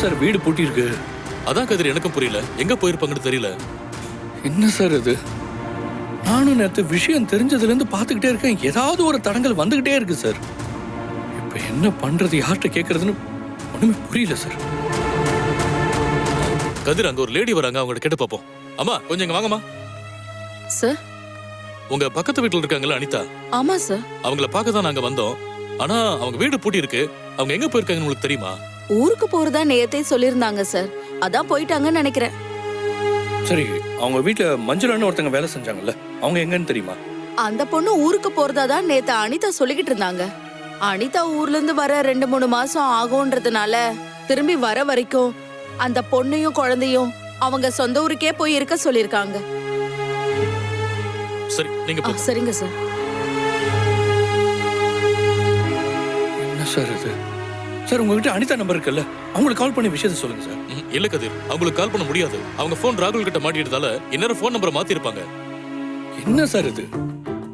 Sir வீடு பூட்டி இருக்கு? அதான் கதிர் எனக்கும் புரியல, எங்க போயிருப்பாங்கன்னு தெரியல. என்ன சார் இது? நானும் நேற்று விஷயம் தெரிஞ்சதுல இருந்து பாத்துக்கிட்டே இருக்கேன், ஏதாவது ஒரு தடங்கள் வந்துகிட்டே இருக்கு சார். இப்ப என்ன பண்றது, யார்கிட்ட கேக்குறதுன்னு ஒண்ணுமே புரியல சார். கதிர், அங்க ஒரு லேடி வராங்க, அவங்கள்ட்ட கேட்டு பாப்போம். அம்மா கொஞ்சம் இங்க வாங்கம்மா. சார். உங்க பக்கத்து வீட்டுல இருக்காங்கல்ல அனிதா? ஆமா சார். அவங்கள பார்க்க தான் நாங்க வந்தோம். ஆனா அவங்க வீடு பூட்டி இருக்கு. அவங்க எங்க போயிருக்காங்கன்னு உங்களுக்கு தெரியுமா? ஊருக்கு போறதா நேத்தே சொல்லிருந்தாங்க சார், அதான் போயிட்டாங்கன்னு நினைக்கிறேன். சரி, அவங்க வீட்டுல மஞ்சுளான்னு ஒருத்தங்க வேலை செஞ்சாங்கல்ல, அவங்க எங்கன்னு தெரியுமா? அந்த பொண்ணு ஊருக்கு போறதா தான் நேத்து அனிதா சொல்லிக்கிட்டு இருந்தாங்க. அனிதா ஊர்ல இருந்து வர 2-3 மாசம் ஆகும்ன்றதுனால திரும்பி வர வரைக்கும் அந்த பொண்ணையும் குழந்தையும் அவங்க சொந்த ஊருக்கே போய் இருக்க சொல்லிருக்காங்க. சரி, நீங்க போங்க. சரிங்க சார். என்ன சார் இது? சார் உங்ககிட்ட அனிதா நம்பர் இருக்குல்ல, அவங்களுக்கு கால் பண்ணி விஷயத்தை சொல்லுங்க சார். இல்ல கதிர், அவங்களுக்கு கால் பண்ண முடியாது. அவங்க போன் ராகுல் கிட்ட மாட்டிட்டதால இன்னொரு போன் நம்பரை மாத்தி இருப்பாங்க. என்ன சார் இது?